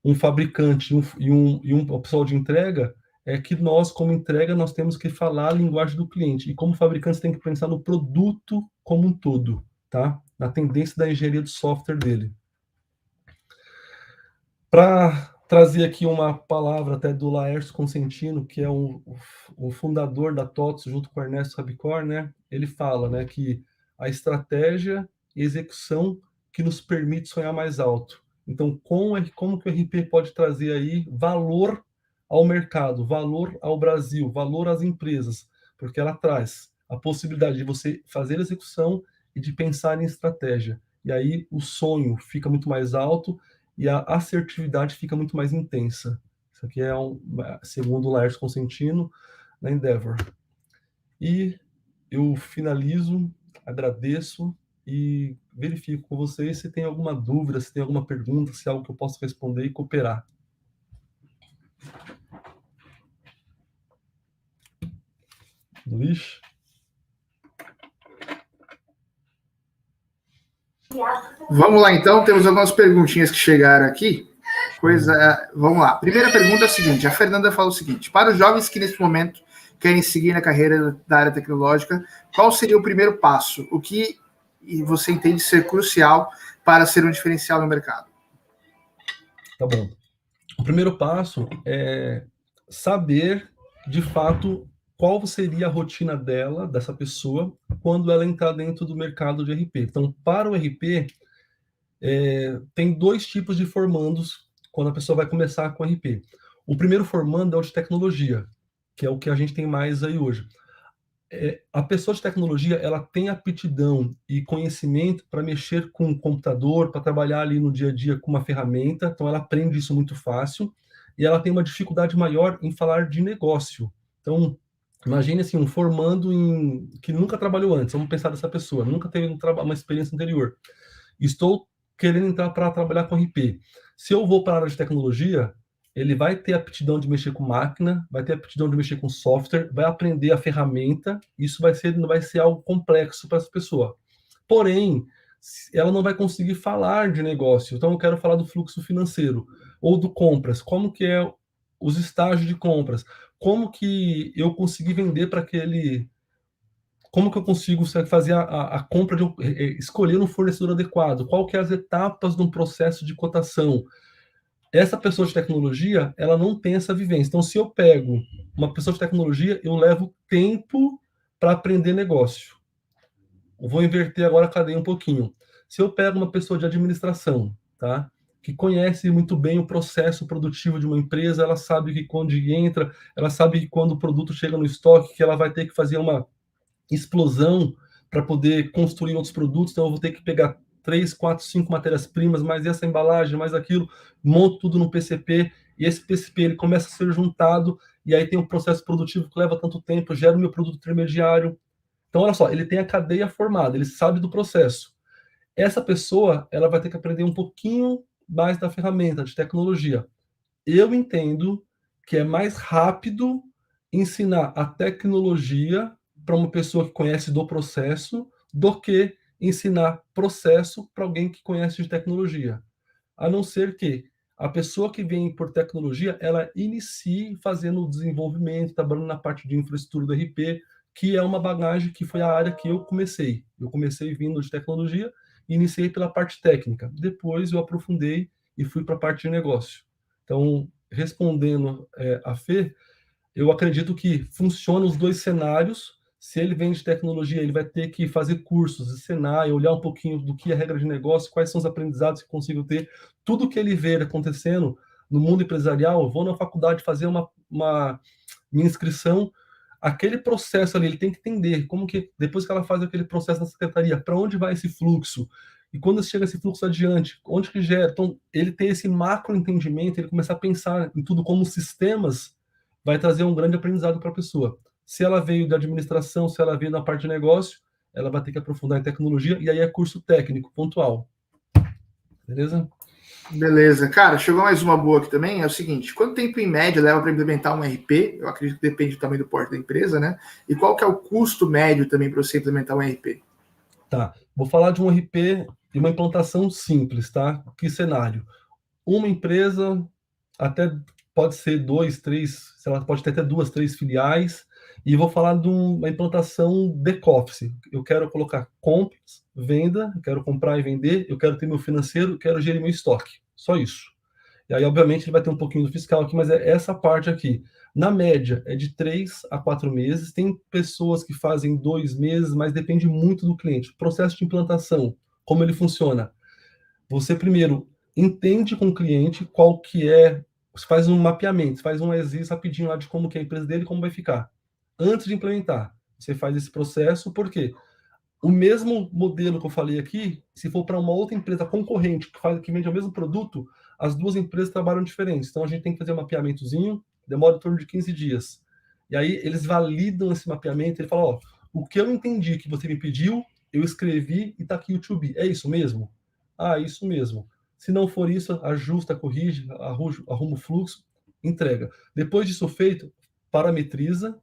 S2: um fabricante e um pessoal de entrega é que nós, como entrega, nós temos que falar a linguagem do cliente. E como fabricante, você tem que pensar no produto como um todo, tá? Na tendência da engenharia do software dele. Para trazer aqui uma palavra até do Laércio Consentino, que é o fundador da TOTS, junto com o Ernesto Rabicor, né? Ele fala, né, que a estratégia e execução que nos permite sonhar mais alto. Então, como que o RP pode trazer aí valor ao mercado, valor ao Brasil, valor às empresas? Porque ela traz a possibilidade de você fazer execução e de pensar em estratégia. E aí o sonho fica muito mais alto e a assertividade fica muito mais intensa. Isso aqui é segundo o Laércio Consentino, na Endeavor. E eu finalizo, agradeço e verifico com vocês se tem alguma dúvida, se tem alguma pergunta, se é algo que eu posso responder e cooperar. Luiz?
S1: Vamos lá, então. Temos algumas perguntinhas que chegaram aqui. Vamos lá. Primeira pergunta é a seguinte. A Fernanda fala o seguinte. Para os jovens que, nesse momento, querem seguir na carreira da área tecnológica, qual seria o primeiro passo? O que você entende ser crucial para ser um diferencial no mercado?
S2: Tá bom. O primeiro passo é saber, de fato, qual seria a rotina dessa pessoa, quando ela entrar dentro do mercado de RP. Então, para o RP, tem dois tipos de formandos quando a pessoa vai começar com RP. O primeiro formando é o de tecnologia, que é o que a gente tem mais aí hoje. A pessoa de tecnologia, ela tem aptidão e conhecimento para mexer com o computador, para trabalhar ali no dia a dia com uma ferramenta, então ela aprende isso muito fácil, e ela tem uma dificuldade maior em falar de negócio. Então, imagine assim, um formando que nunca trabalhou antes, vamos pensar dessa pessoa, nunca teve uma experiência anterior. Estou querendo entrar para trabalhar com RP. Se eu vou para a área de tecnologia, ele vai ter aptidão de mexer com máquina, vai ter aptidão de mexer com software, vai aprender a ferramenta, isso não vai ser algo complexo para essa pessoa. Porém, ela não vai conseguir falar de negócio. Então, eu quero falar do fluxo financeiro ou do compras. Como que é os estágios de compras? Como que eu consegui vender para aquele... Como que eu consigo fazer a compra, escolher um fornecedor adequado? Qual que é as etapas de um processo de cotação? Essa pessoa de tecnologia, ela não tem essa vivência. Então, se eu pego uma pessoa de tecnologia, eu levo tempo para aprender negócio. Eu vou inverter agora a cadeia um pouquinho. Se eu pego uma pessoa de administração, tá? Que conhece muito bem o processo produtivo de uma empresa, ela sabe que quando entra, ela sabe que quando o produto chega no estoque, que ela vai ter que fazer uma explosão para poder construir outros produtos, então eu vou ter que pegar 3, 4, 5 matérias-primas, mais essa embalagem, mais aquilo, monto tudo no PCP, e esse PCP ele começa a ser juntado, e aí tem um processo produtivo que leva tanto tempo, gera o meu produto intermediário. Então, olha só, ele tem a cadeia formada, ele sabe do processo. Essa pessoa, ela vai ter que aprender um pouquinho mais da ferramenta, de tecnologia. Eu entendo que é mais rápido ensinar a tecnologia para uma pessoa que conhece do processo do que ensinar processo para alguém que conhece de tecnologia. A não ser que A pessoa que vem por tecnologia, ela inicia fazendo o desenvolvimento, trabalhando na parte de infraestrutura do RP, que é uma bagagem que foi a área que eu comecei. Eu comecei vindo de tecnologia e iniciei pela parte técnica. Depois eu aprofundei e fui para a parte de negócio. Então, respondendo a Fê, eu acredito que funciona os dois cenários. Se ele vem de tecnologia, ele vai ter que fazer cursos, ensinar e olhar um pouquinho do que é regra de negócio, quais são os aprendizados que consigo ter. Tudo que ele vê acontecendo no mundo empresarial, eu vou na faculdade fazer uma minha inscrição, aquele processo ali, ele tem que entender como que, depois que ela faz aquele processo na secretaria, para onde vai esse fluxo? E quando chega esse fluxo adiante, onde que gera? Então, ele tem esse macro entendimento, ele começa a pensar em tudo como sistemas, vai trazer um grande aprendizado para a pessoa. Se ela veio da administração, se ela veio da parte de negócio, ela vai ter que aprofundar em tecnologia, e aí é curso técnico, pontual. Beleza?
S1: Beleza. Cara, chegou mais uma boa aqui também. É o seguinte: quanto tempo em média leva para implementar um RP? Eu acredito que depende do tamanho do porte da empresa, né? E qual que é o custo médio também para você implementar um RP?
S2: Tá. Vou falar de um RP e uma implantação simples, tá? Que cenário? Uma empresa, até pode ser 2, 3, sei lá, pode ter até 2, 3 filiais, e vou falar de uma implantação back-office. Eu quero colocar compras, venda, eu quero comprar e vender, eu quero ter meu financeiro, eu quero gerir meu estoque. Só isso. E aí, obviamente, ele vai ter um pouquinho do fiscal aqui, mas é essa parte aqui. Na média, é de 3 a 4 meses. Tem pessoas que fazem 2 meses, mas depende muito do cliente. O processo de implantação, como ele funciona? Você primeiro entende com o cliente qual que é, você faz um mapeamento, faz um exercício rapidinho lá de como que é a empresa dele e como vai ficar. Antes de implementar, você faz esse processo, porque o mesmo modelo que eu falei aqui, se for para uma outra empresa concorrente que vende o mesmo produto, as duas empresas trabalham diferentes. Então a gente tem que fazer um mapeamentozinho, demora em torno de 15 dias. E aí eles validam esse mapeamento, ele fala, ó, o que eu entendi que você me pediu, eu escrevi e está aqui o to be. É isso mesmo? Ah, isso mesmo. Se não for isso, ajusta, corrige, arruma o fluxo, entrega. Depois disso feito, parametriza,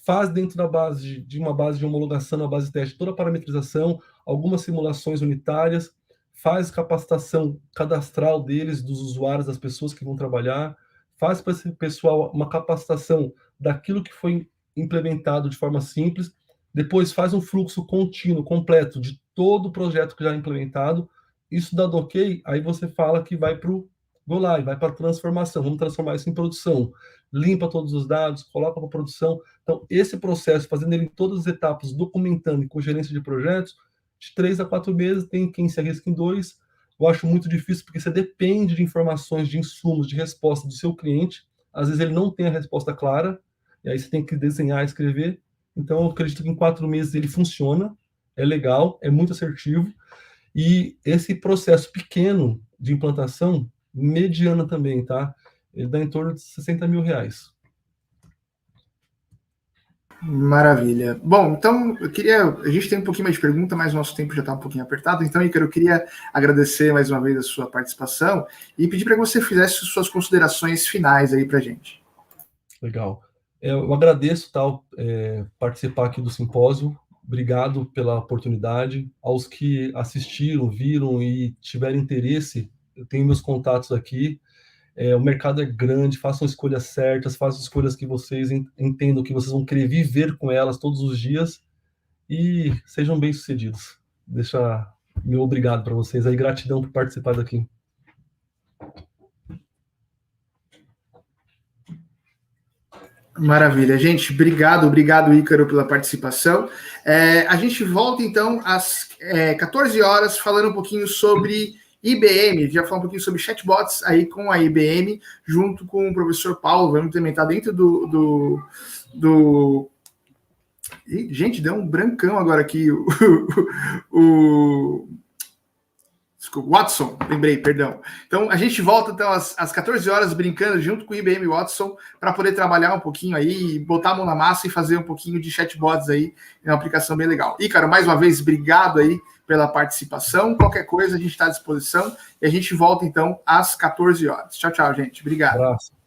S2: faz dentro da base de uma base de homologação, uma base de teste, toda a parametrização, algumas simulações unitárias, faz capacitação cadastral deles, dos usuários, das pessoas que vão trabalhar, faz para esse pessoal uma capacitação daquilo que foi implementado de forma simples, depois faz um fluxo contínuo, completo, de todo o projeto que já é implementado, isso dá ok, aí você fala que vai para o Go Live, vai para a transformação, vamos transformar isso em produção, limpa todos os dados, coloca para produção. Então, esse processo, fazendo ele em todas as etapas, documentando e com gerência de projetos, de 3 a 4 meses, tem quem se arrisca em 2. Eu acho muito difícil, porque você depende de informações, de insumos, de resposta do seu cliente. Às vezes ele não tem a resposta clara, e aí você tem que desenhar, escrever. Então, eu acredito que em 4 meses ele funciona, é legal, é muito assertivo. E esse processo pequeno de implantação, mediana também, tá? Ele dá em torno de R$ 60.000.
S1: Maravilha. Bom, então a gente tem um pouquinho mais de pergunta, mas o nosso tempo já está um pouquinho apertado. Então, Ícaro, eu queria agradecer mais uma vez a sua participação e pedir para que você fizesse suas considerações finais aí para a gente.
S2: Legal. Eu agradeço participar aqui do simpósio. Obrigado pela oportunidade. Aos que assistiram, viram e tiveram interesse, eu tenho meus contatos aqui. O mercado é grande, façam escolhas certas, façam escolhas que vocês entendam que vocês vão querer viver com elas todos os dias e sejam bem-sucedidos. Deixa meu obrigado para vocês aí, gratidão por participar daqui.
S1: Maravilha, gente. Obrigado, Ícaro, pela participação. A gente volta, então, às 14 horas, falando um pouquinho sobre IBM. Já falou um pouquinho sobre chatbots aí com a IBM, junto com o professor Paulo. Vamos implementar dentro do... Ih, gente, deu um brancão agora aqui. Desculpa, Watson, lembrei, perdão. Então, a gente volta então, às 14 horas brincando junto com o IBM Watson para poder trabalhar um pouquinho aí, botar a mão na massa e fazer um pouquinho de chatbots aí, é uma aplicação bem legal. Ícaro, mais uma vez, obrigado aí pela participação. Qualquer coisa, a gente está à disposição e a gente volta então às 14 horas. Tchau, tchau, gente. Obrigado.
S2: Um abraço.